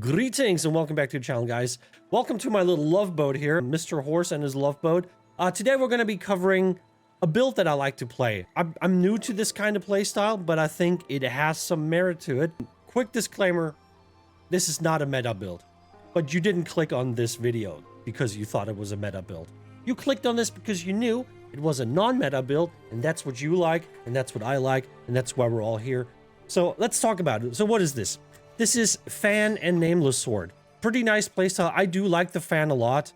Greetings and welcome back to the channel, guys. Welcome to my little love boat here, Mr. Horse and his love boat. Today we're going to be covering a build that I like to play. I'm new to this kind of play style, but I think it has some merit to it. Quick disclaimer, this is not a meta build, but you didn't click on this video because you thought it was a meta build. You clicked on this because you knew it was a non-meta build, and that's what you like, and that's what I like, and that's why we're all here. So let's talk about it. So what is this? This is Fan and Nameless Sword. Pretty nice playstyle. I do like the Fan a lot.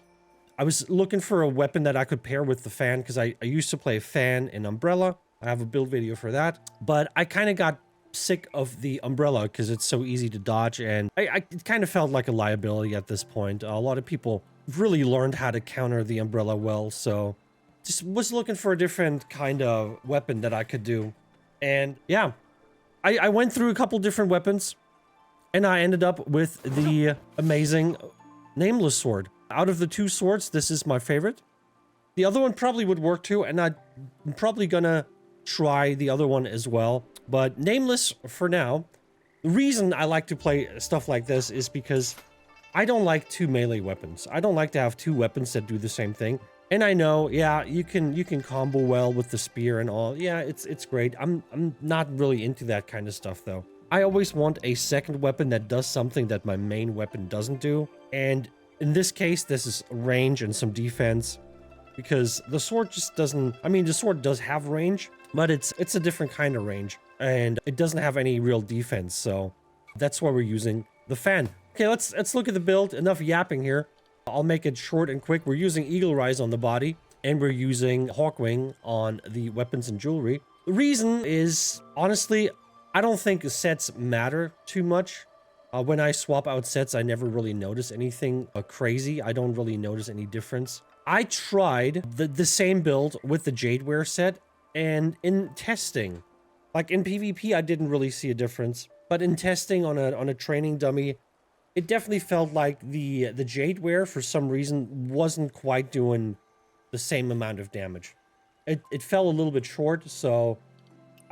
I was looking for a weapon that I could pair with the Fan because I used to play Fan and Umbrella. I have a build video for that. But I kind of got sick of the Umbrella because it's so easy to dodge, and it kind of felt like a liability at this point. A lot of people really learned how to counter the Umbrella well, so just was looking for a different kind of weapon that I could do. And yeah, I went through a couple different weapons. And I ended up with the amazing Nameless Sword. Out of the two swords, this is my favorite. The other one probably would work too, and I'm probably gonna try the other one as well. But Nameless for now. The reason I like to play stuff like this is because I don't like two melee weapons. I don't like to have two weapons that do the same thing. And I know, yeah, you can combo well with the spear and all. Yeah, it's great. I'm not really into that kind of stuff though. I always want a second weapon that does something that my main weapon doesn't do. And in this case, this is range and some defense. Because the sword just doesn't... I mean, the sword does have range, but it's a different kind of range. And it doesn't have any real defense, so that's why we're using the Fan. Okay, let's look at the build. Enough yapping here. I'll make it short and quick. We're using Eagle Rise on the body, and we're using Hawkwing on the weapons and jewelry. The reason is, honestly, I don't think sets matter too much. When I swap out sets, I never really notice anything crazy. I don't really notice any difference. I tried the same build with the Jadeware set, and in testing, like in PvP, I didn't really see a difference. But in testing on a training dummy, it definitely felt like the Jadeware, for some reason, wasn't quite doing the same amount of damage. It fell a little bit short, so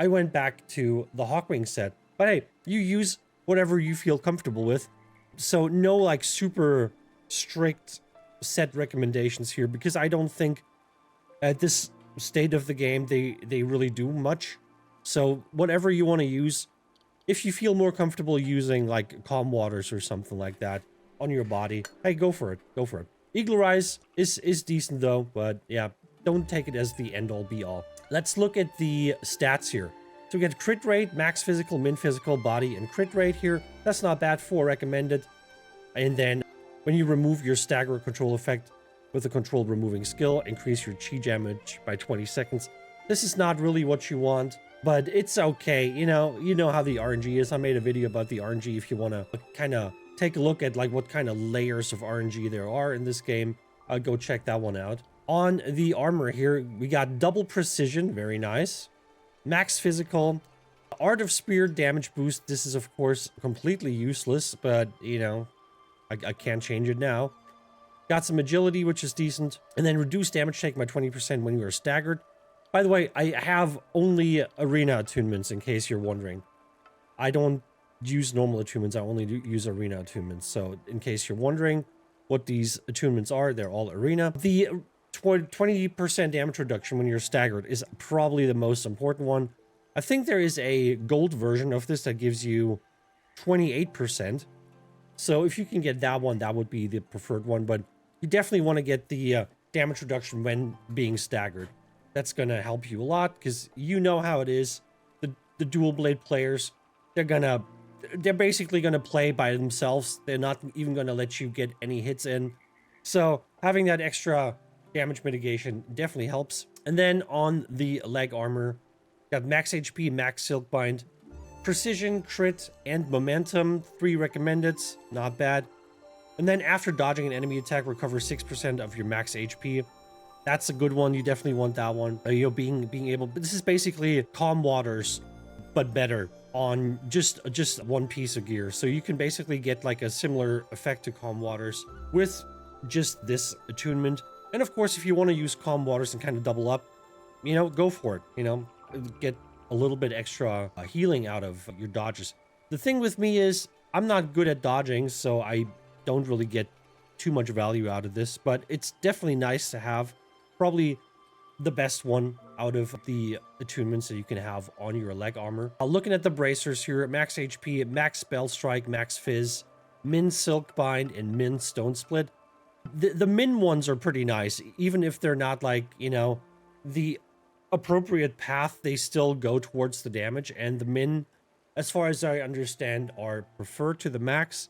I went back to the Hawkwing set. But hey, you use whatever you feel comfortable with. So no like super strict set recommendations here, because I don't think at this state of the game they really do much. So whatever you want to use, if you feel more comfortable using like calm waters or something like that on your body, hey, go for it. Go for it. Eagle Rise is decent though, but yeah, don't take it as the end all be all. Let's look at the stats here. So we get crit rate, max physical, min physical, body, and crit rate here. That's not bad. 4 recommended. And then when you remove your stagger control effect with a control removing skill, increase your chi damage by 20 seconds. This is not really what you want, but it's okay. You know how the RNG is. I made a video about the RNG if you want to kind of take a look at like what kind of layers of RNG there are in this game. Go check that one out. On the armor here, we got double precision, very nice. Max physical, Art of Spear damage boost. This is of course completely useless, but you know, I can't change it now. Got some agility, which is decent, and then reduce damage taken by 20% when you are staggered. By the way, I have only arena attunements in case you're wondering. I don't use normal attunements, I only use arena attunements. So in case you're wondering what these attunements are, they're all arena. The 20% damage reduction when you're staggered is probably the most important one. I think there is a gold version of this that gives you 28%. So if you can get that one, that would be the preferred one. But you definitely want to get the damage reduction when being staggered. That's going to help you a lot because you know how it is. The dual blade players, they're basically going to play by themselves. They're not even going to let you get any hits in. So having that extra damage mitigation definitely helps. And then on the leg armor, got max HP, max silk bind, precision, crit, and momentum. 3 recommended, not bad. And then after dodging an enemy attack, recover 6% of your max HP. That's a good one. You definitely want that one. Being able. But this is basically calm waters, but better on just one piece of gear. So you can basically get like a similar effect to calm waters with just this attunement. And of course, if you want to use calm waters and kind of double up, you know, go for it. You know, get a little bit extra healing out of your dodges. The thing with me is I'm not good at dodging, so I don't really get too much value out of this, but it's definitely nice to have. Probably the best one out of the attunements that you can have on your leg armor. Looking at the bracers here, max HP, max spell strike, max fizz, min silk bind, and min stone split. The min ones are pretty nice, even if they're not like, you know, the appropriate path, they still go towards the damage, and the min, as far as I understand, are preferred to the max.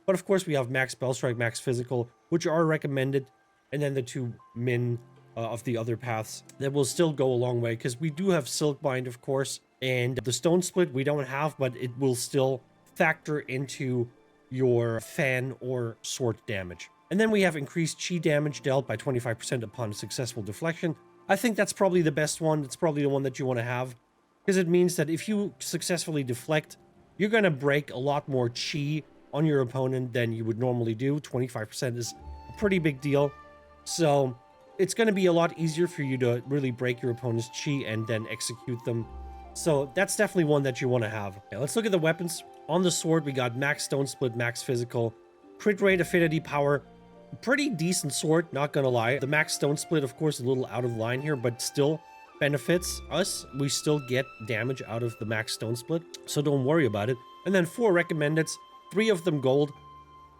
But of course we have max spell strike, max physical, which are recommended, and then the 2 min of the other paths that will still go a long way, because we do have silk bind, of course, and the stone split we don't have, but it will still factor into your fan or sword damage. And then we have increased chi damage dealt by 25% upon successful deflection. I think that's probably the best one. It's probably the one that you want to have, because it means that if you successfully deflect, you're going to break a lot more chi on your opponent than you would normally do. 25% is a pretty big deal. So it's going to be a lot easier for you to really break your opponent's chi and then execute them. So that's definitely one that you want to have. Okay, let's look at the weapons. On the sword, we got max stone split, max physical, crit rate, affinity, power. Pretty decent sword, not gonna lie. The max stone split, of course, a little out of line here, but still benefits us. We still get damage out of the max stone split, so don't worry about it. And then 4 recommendeds, 3 of them gold.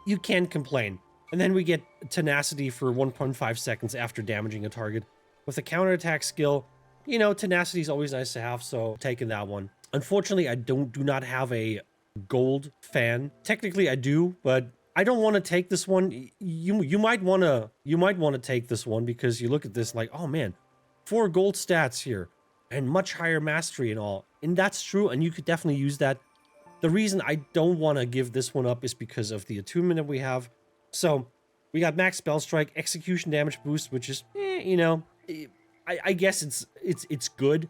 You can't complain. And then we get tenacity for 1.5 seconds after damaging a target. With a counterattack skill, you know, tenacity is always nice to have, so taking that one. Unfortunately, I do not have a gold fan. Technically, I do, but I don't want to take this one. You might want to take this one, because you look at this like, oh man, 4 gold stats here and much higher mastery and all. And that's true, and you could definitely use that. The reason I don't want to give this one up is because of the attunement that we have. So we got max spell strike, execution damage boost, which is, you know, I guess it's good,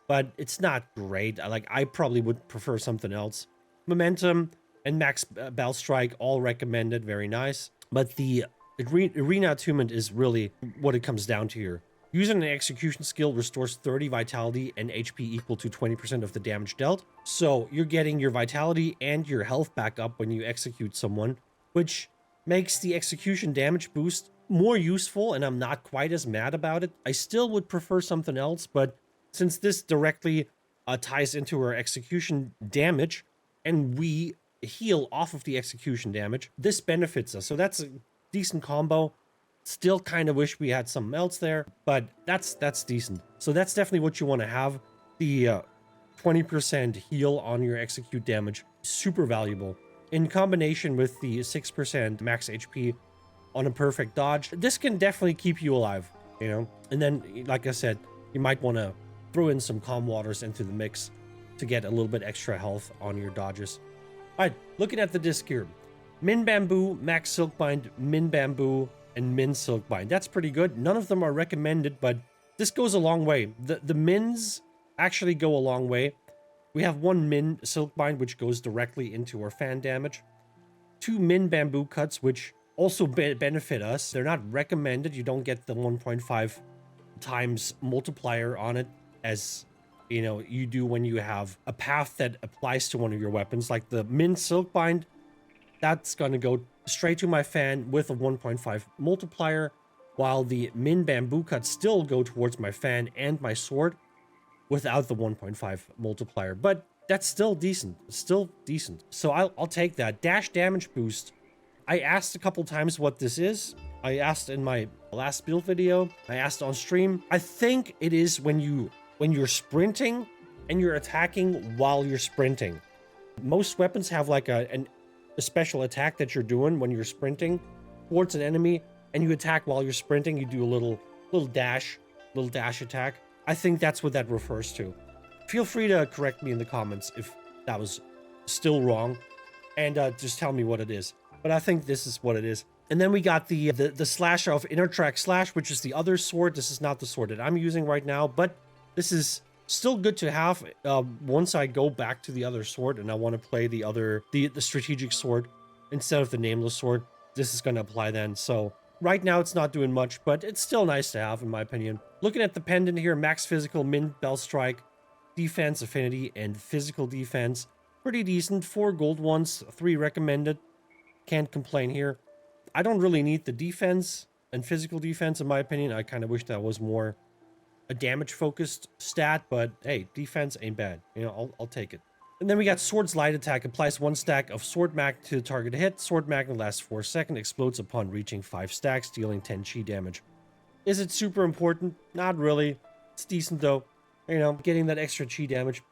but it's not great. I probably would prefer something else. Momentum and max bell strike, all recommended, very nice. But the arena attunement is really what it comes down to here. Using an execution skill restores 30 vitality and HP equal to 20% of the damage dealt. So you're getting your vitality and your health back up when you execute someone, which makes the execution damage boost more useful, and I'm not quite as mad about it. I still would prefer something else, but since this directly ties into our execution damage, and we heal off of the execution damage, this benefits us. So that's a decent combo. Still kind of wish we had something else there, but that's decent. So that's definitely what you want to have. The 20% heal on your execute damage, super valuable. In combination with the 6% max HP on a perfect dodge, this can definitely keep you alive, you know? And then, like I said, you might want to throw in some calm waters into the mix to get a little bit extra health on your dodges. All right, looking at the disc here. Min Bamboo, Max Silk Bind, Min Bamboo, and Min Silk Bind. That's pretty good. None of them are recommended, but this goes a long way. The Mins actually go a long way. We have 1 Min Silk Bind, which goes directly into our fan damage. 2 Min Bamboo Cuts, which also benefit us. They're not recommended. You don't get the 1.5 times multiplier on it as, you know, you do when you have a path that applies to one of your weapons. Like the Min Silk Bind, that's going to go straight to my fan with a 1.5 multiplier, while the Min Bamboo Cuts still go towards my fan and my sword without the 1.5 multiplier. But that's still decent. Still decent. So I'll take that. Dash damage boost. I asked a couple times what this is. I asked in my last build video. I asked on stream. I think it is when you're sprinting and you're attacking while you're sprinting. Most weapons have like a special attack that you're doing when you're sprinting towards an enemy, and you attack while you're sprinting. You do a little dash attack. I think that's what that refers to. Feel free to correct me in the comments if that was still wrong, and just tell me what it is. But I think this is what it is. And then we got the slash of Inner Track Slash, which is the other sword. This is not the sword that I'm using right now, but this is still good to have once I go back to the other sword and I want to play the strategic sword instead of the Nameless sword. This is going to apply then. So right now it's not doing much, but it's still nice to have in my opinion. Looking at the pendant here, max physical, min bell strike, defense, affinity, and physical defense. pretty decent. 4 gold ones, 3 recommended. Can't complain here. I don't really need the defense and physical defense, in my opinion. I kind of wish that was more a damage-focused stat, but hey, defense ain't bad. You know, I'll take it. And then we got Sword's Light Attack. Applies 1 stack of Sword Mag to the target hit. Sword Magnet lasts 4 seconds. Explodes upon reaching 5 stacks, dealing 10 chi damage. Is it super important? Not really. It's decent though. You know, getting that extra chi damage,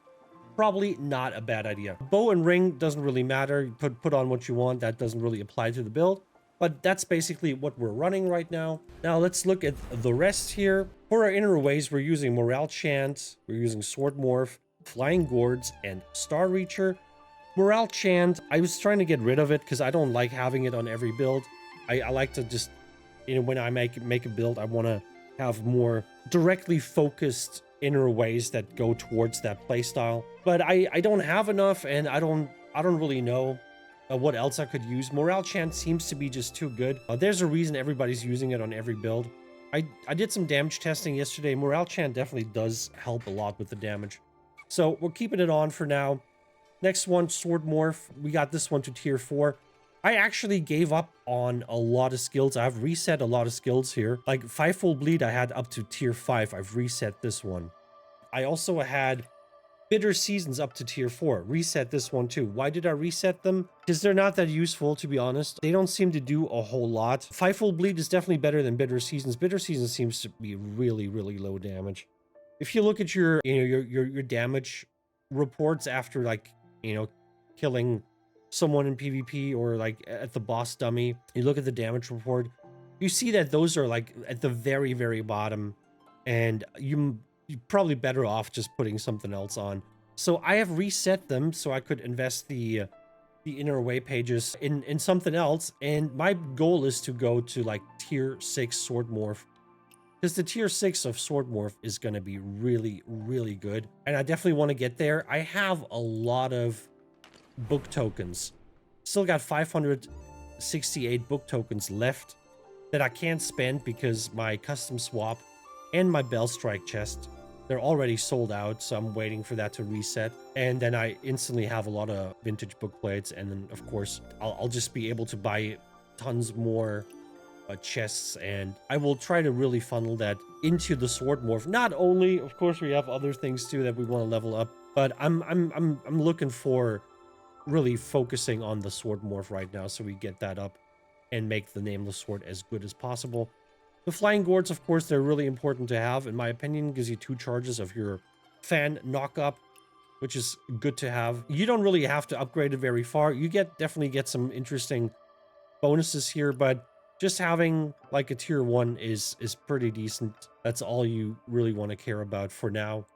probably not a bad idea. Bow and ring doesn't really matter. You put on what you want. That doesn't really apply to the build. But that's basically what we're running right now. Now let's look at the rest here. For our inner ways, we're using Morale Chant. We're using Sword Morph, Flying Gourds, and Star Reacher. Morale Chant, I was trying to get rid of it because I don't like having it on every build. I like to just, you know, when I make a build, I want to have more directly focused inner ways that go towards that playstyle. But I don't have enough, and I don't really know what else I could use. Morale Chant seems to be just too good. There's a reason everybody's using it on every build. I did some damage testing yesterday. Morale Chant definitely does help a lot with the damage. So we're keeping it on for now. Next one, Sword Morph. We got this one to tier 4. I actually gave up on a lot of skills. I've reset a lot of skills here. Like Fivefold Bleed, I had up to tier 5. I've reset this one. I also had Bitter Seasons up to tier 4. Reset this one too. Why did I reset them? Because they're not that useful, to be honest. They don't seem to do a whole lot. Fivefold Bleed is definitely better than Bitter Seasons. Bitter Seasons seems to be really, really low damage. If you look at your, you know, your damage reports after, like, you know, killing someone in PvP or like at the boss dummy, you look at the damage report, you see that those are like at the very, very bottom, and you're probably better off just putting something else on. So I have reset them so I could invest the inner way pages in something else, and my goal is to go to like tier 6 Sword Morph, because the tier 6 of Sword Morph is going to be really, really good, and I definitely want to get there. I have a lot of book tokens. Still got 568 book tokens left that I can't spend because my custom swap and my Bell Strike chest, they're already sold out, so I'm waiting for that to reset. And then I instantly have a lot of vintage book plates, and then of course I'll just be able to buy tons more chests, and I will try to really funnel that into the Sword Morph. Not only, of course, we have other things too that we want to level up, but I'm looking for really focusing on the Sword Morph right now, so we get that up and make the Nameless Sword as good as possible. The Flying Gourds, of course, they're really important to have, in my opinion. Gives you 2 charges of your fan knock-up, which is good to have. You don't really have to upgrade it very far. You definitely get some interesting bonuses here, but just having like a tier 1 is pretty decent. That's all you really want to care about for now.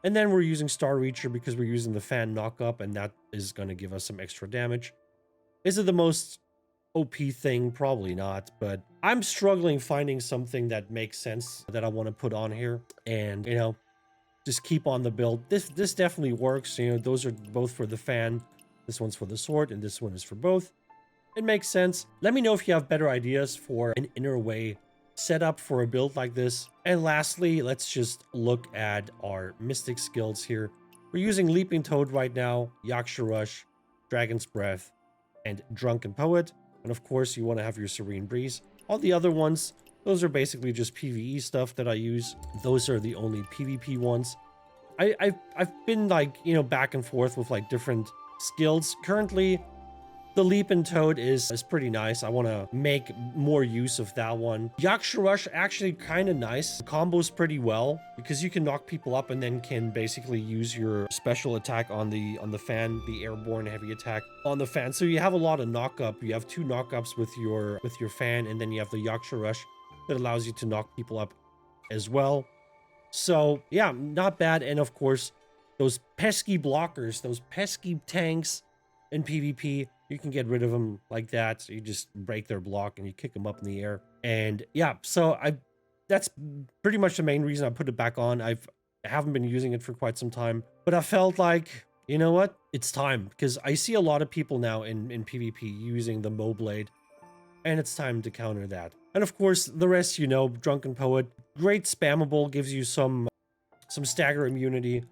And then we're using Star Reacher because we're using the fan knock-up, and that is going to give us some extra damage. Is it the most OP thing? Probably not, but I'm struggling finding something that makes sense that I want to put on here, and, you know, just keep on the build. This definitely works. You know, those are both for the fan. This one's for the sword, and this one is for both. It makes sense. Let me know if you have better ideas for an inner way setup for a build like this. And lastly, let's just look at our mystic skills here. We're using Leaping Toad right now, Yaksha Rush, Dragon's Breath, and Drunken Poet. And of course, you want to have your Serene Breeze. All the other ones, those are basically just PvE stuff that I use. Those are the only PvP ones. I've been like, you know, back and forth with like different skills. Currently, the Leaping Toad is pretty nice. I want to make more use of that one. Yaksha Rush, actually kind of nice. Combos pretty well because you can knock people up and then can basically use your special attack on the fan, the airborne heavy attack on the fan. So you have a lot of knock up. You have 2 knock-ups with your fan, and then you have the Yaksha Rush that allows you to knock people up as well. So yeah, not bad. And of course, those pesky blockers, those pesky tanks in PvP, you can get rid of them like that. So you just break their block and you kick them up in the air. And yeah, so that's pretty much the main reason I put it back on. I haven't been using it for quite some time, but I felt like, you know what? It's time, because I see a lot of people now in PvP using the Mo Blade, and it's time to counter that. And of course, the rest, you know, Drunken Poet, great spammable, gives you some stagger immunity.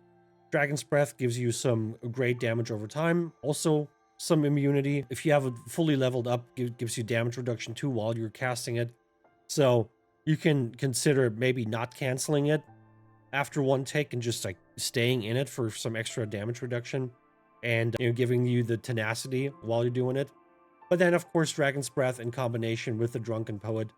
Dragon's Breath gives you some great damage over time. Also, some immunity. If you have it fully leveled up, it gives you damage reduction too while you're casting it. So you can consider maybe not canceling it after one take and just like staying in it for some extra damage reduction and giving you the tenacity while you're doing it. But then of course Dragon's Breath in combination with the Drunken Poet,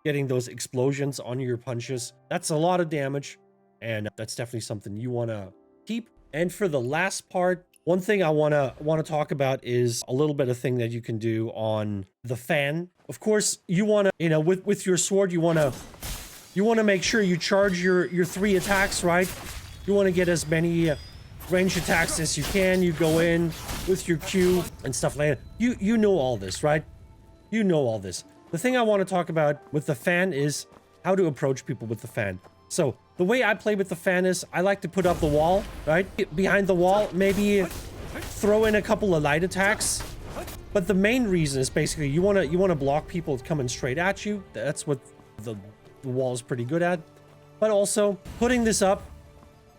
getting those explosions on your punches, that's a lot of damage, and that's definitely something you want to keep. And for the last part, one thing I want to talk about is a little bit of thing that you can do on the fan. Of course, you want to, with your sword, you want to make sure you charge your 3 attacks, right? You want to get as many range attacks as you can. You go in with your Q and stuff like that. You know all this, right? You know all this. The thing I want to talk about with the fan is how to approach people with the fan. So the way I play with the fan is I like to put up the wall, right? Behind the wall, maybe throw in a couple of light attacks. But the main reason is basically you want to block people coming straight at you. That's what the wall is pretty good at. But also putting this up,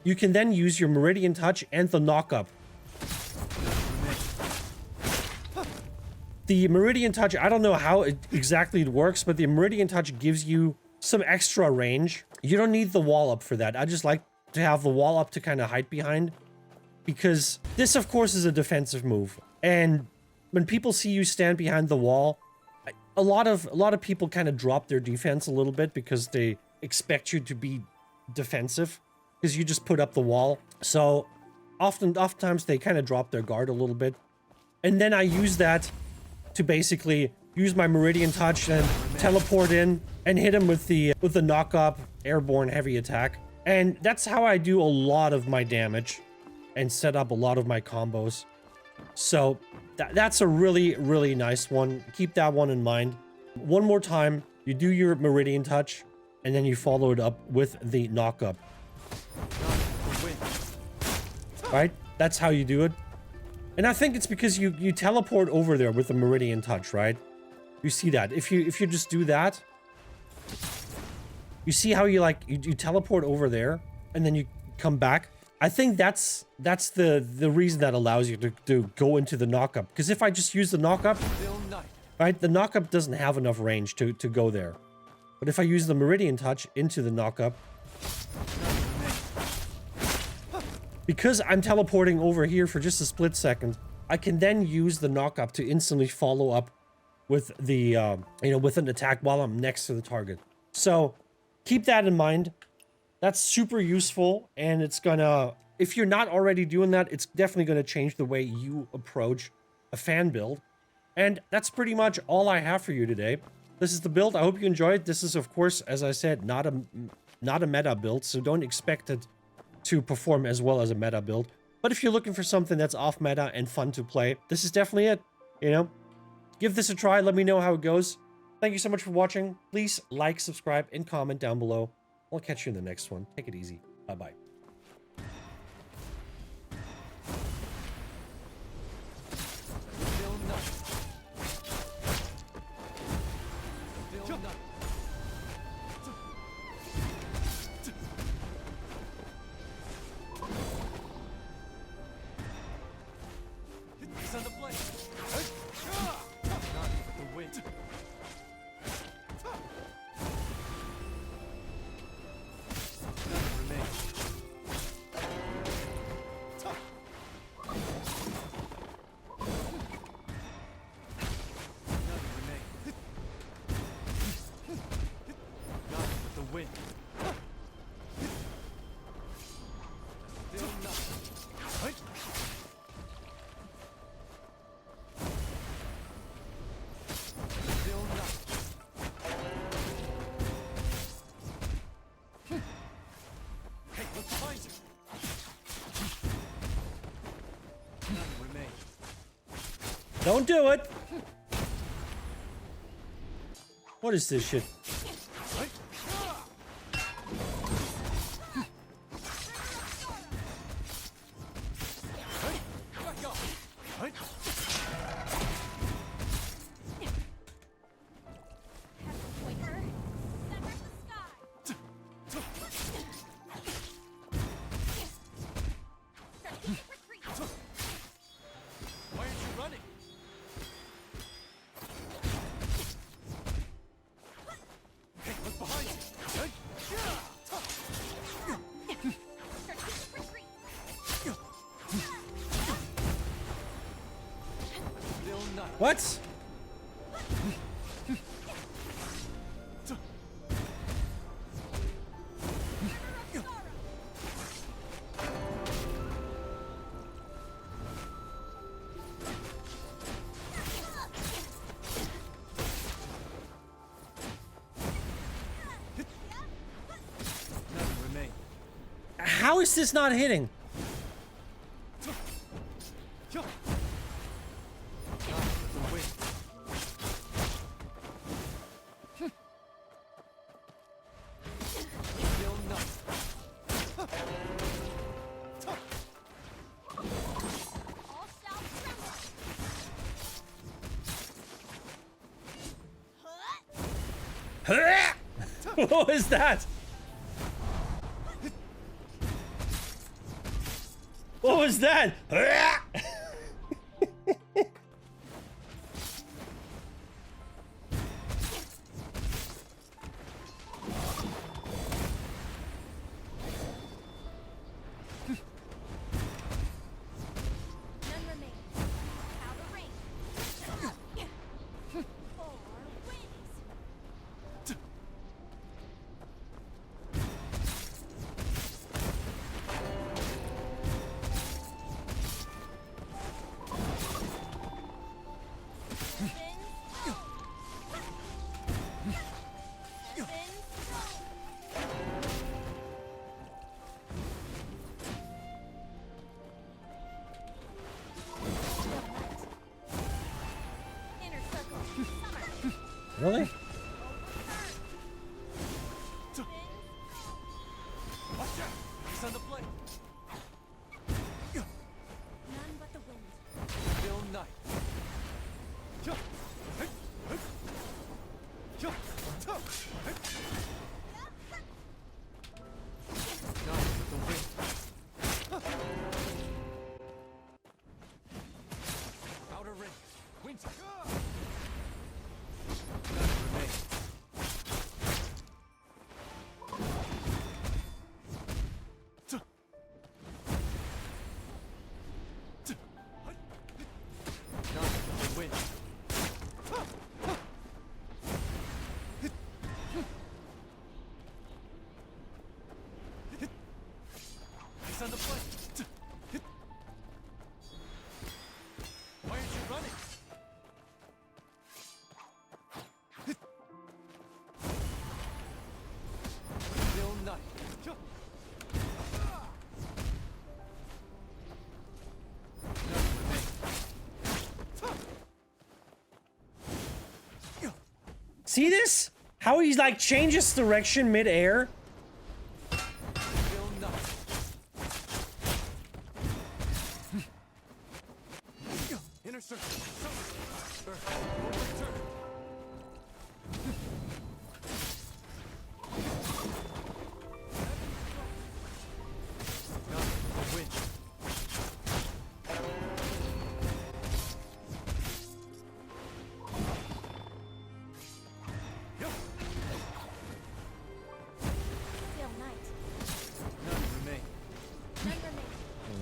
you can then use your Meridian Touch and the knock up. The Meridian Touch, I don't know how exactly it works, but the Meridian Touch gives you some extra range. You don't need the wall up for that. I just like to have the wall up to kind of hide behind, because this of course is a defensive move. And when people see you stand behind the wall, a lot of people kind of drop their defense a little bit because they expect you to be defensive because you just put up the wall. So oftentimes they kind of drop their guard a little bit. And then I use that to basically use my Meridian Touch and teleport in and hit him with the knock up airborne heavy attack. And that's how I do a lot of my damage and set up a lot of my combos. So that's a really, really nice one. Keep that one in mind. One more time, you do your Meridian Touch and then you follow it up with the knock up. Right? That's how you do it. And I think it's because you teleport over there with the Meridian Touch, right? You see that. If you just do that, you see how you teleport over there and then you come back. I think that's the reason that allows you to go into the knock-up. Because if I just use the knock-up, right, the knock-up doesn't have enough range to go there. But if I use the Meridian Touch into the knock-up, because I'm teleporting over here for just a split second, I can then use the knock-up to instantly follow up with the, with an attack while I'm next to the target. So keep that in mind. That's super useful, and it's gonna, if you're not already doing that, it's definitely gonna change the way you approach a fan build. And that's pretty much all I have for you today. This is the build. I hope you enjoyed. This is, of course, as I said, not a meta build, so don't expect it to perform as well as a meta build. But if you're looking for something that's off meta and fun to play, this is definitely it. Give this a try. Let me know how it goes. Thank you so much for watching. Please like, subscribe, and comment down below. I'll catch you in the next one. Take it easy. Bye-bye. Don't do it! What is this shit? What? How is this not hitting? What was that? What was that? Really? See this? How he like changes direction mid-air?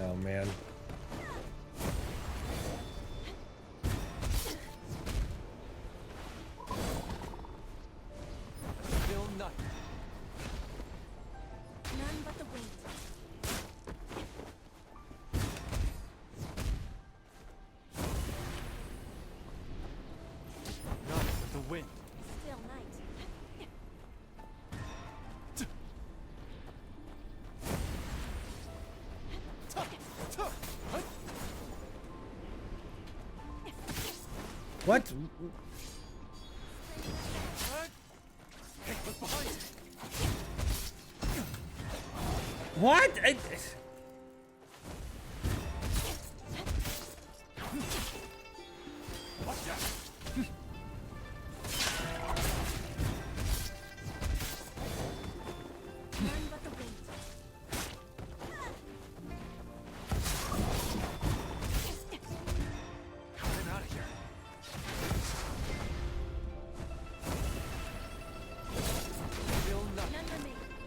Oh man. What? What?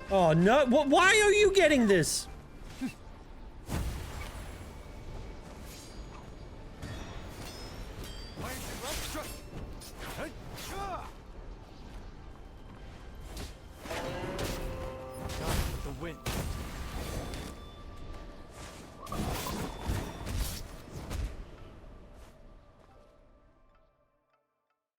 Oh no, why are you getting this?